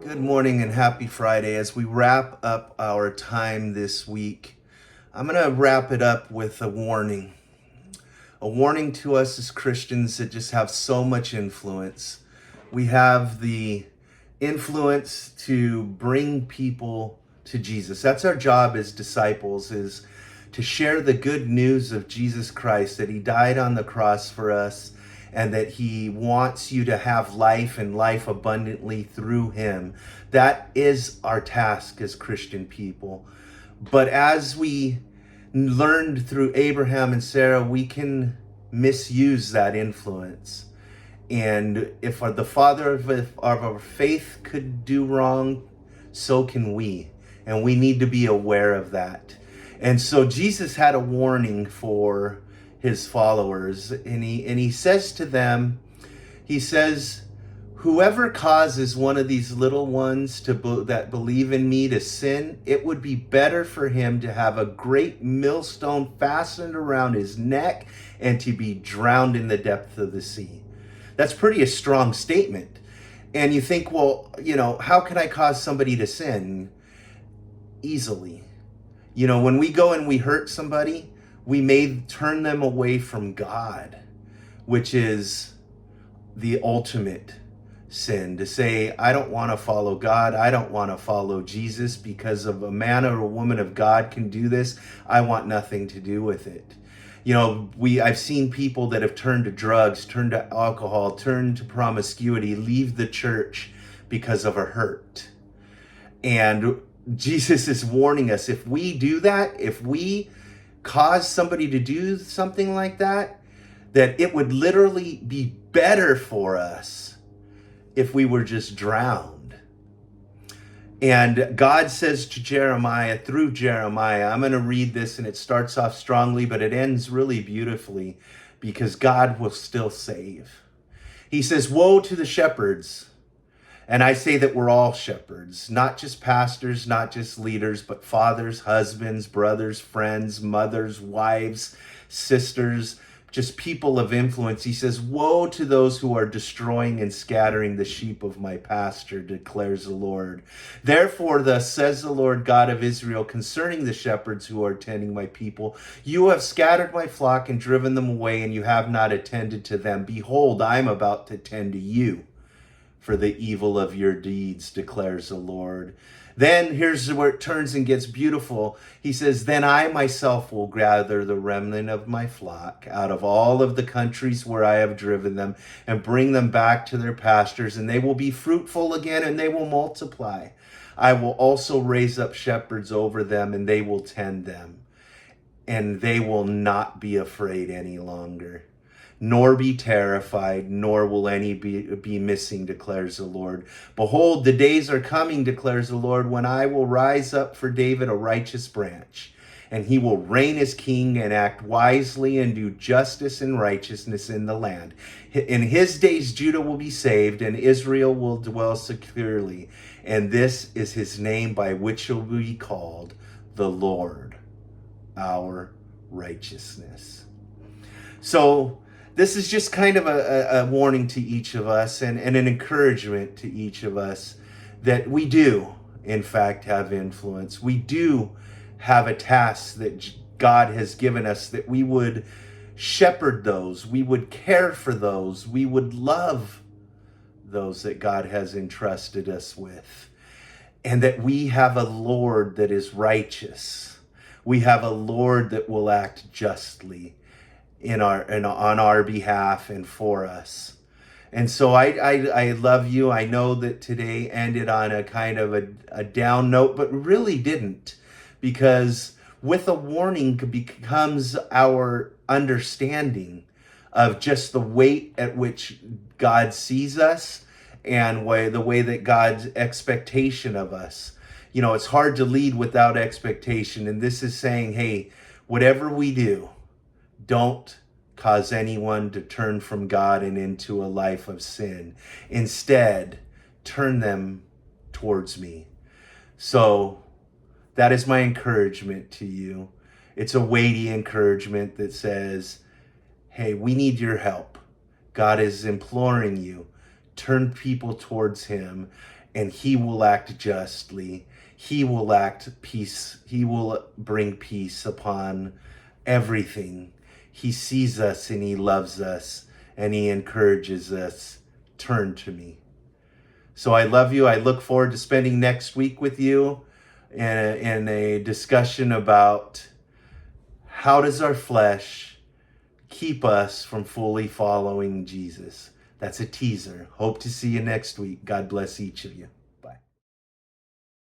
Good morning and happy Friday. As we wrap up our time this week, I'm going to wrap it up with a warning. A warning to us as Christians that just have so much influence. We have the influence to bring people to Jesus. That's our job as disciples, is to share the good news of Jesus Christ, that he died on the cross for us, and that he wants you to have life and life abundantly through him. That is our task as Christian people. But as we learned through Abraham and Sarah, we can misuse that influence. And if the father of our faith could do wrong, so can we. And we need to be aware of that. And so Jesus had a warning for his followers, and he says to them, he says, whoever causes one of these little ones that believe in me to sin, it would be better for him to have a great millstone fastened around his neck and to be drowned in the depth of the sea. That's pretty a strong statement. And you think, well, how can I cause somebody to sin? Easily. When we go and we hurt somebody, we may turn them away from God, which is the ultimate sin. To say, I don't want to follow God, I don't want to follow Jesus because of a man or a woman of God can do this, I want nothing to do with it. I've seen people that have turned to drugs, turned to alcohol, turned to promiscuity, leave the church because of a hurt. And Jesus is warning us, if we do that, if we cause somebody to do something like that, that it would literally be better for us if we were just drowned. And God says to Jeremiah, through Jeremiah, I'm going to read this, and it starts off strongly, but it ends really beautifully because God will still save. He says, woe to the shepherds. And I say that we're all shepherds, not just pastors, not just leaders, but fathers, husbands, brothers, friends, mothers, wives, sisters, just people of influence. He says, woe to those who are destroying and scattering the sheep of my pasture, declares the Lord. Therefore, thus says the Lord God of Israel, concerning the shepherds who are tending my people, you have scattered my flock and driven them away, and you have not attended to them. Behold, I am about to tend to you for the evil of your deeds, declares the Lord. Then here's where it turns and gets beautiful. He says, then I myself will gather the remnant of my flock out of all of the countries where I have driven them and bring them back to their pastures, and they will be fruitful again and they will multiply. I will also raise up shepherds over them, and they will tend them, and they will not be afraid any longer, nor be terrified, nor will any be missing, declares the Lord. Behold, the days are coming, declares the Lord, when I will rise up for David a righteous branch, and he will reign as king and act wisely and do justice and righteousness in the land. In his days, Judah will be saved, and Israel will dwell securely. And this is his name by which he will be called, the Lord, our righteousness. So, this is just kind of a warning to each of us and an encouragement to each of us that we do, in fact, have influence. We do have a task that God has given us, that we would shepherd those, we would care for those, we would love those that God has entrusted us with, and that we have a Lord that is righteous. We have a Lord that will act justly on our behalf and for us. And so I love you. I know that today ended on a kind of a down note, but really didn't, because with a warning becomes our understanding of just the weight at which God sees us and the way that God's expectation of us. It's hard to lead without expectation. And this is saying, hey, whatever we do, don't cause anyone to turn from God and into a life of sin. Instead, turn them towards me. So that is my encouragement to you. It's a weighty encouragement that says, hey, we need your help. God is imploring you. Turn people towards him and he will act justly. He will act peace. He will bring peace upon everything. He sees us and he loves us and he encourages us. Turn to me. So I love you. I look forward to spending next week with you in a discussion about how does our flesh keep us from fully following Jesus. That's a teaser. Hope to see you next week. God bless each of you.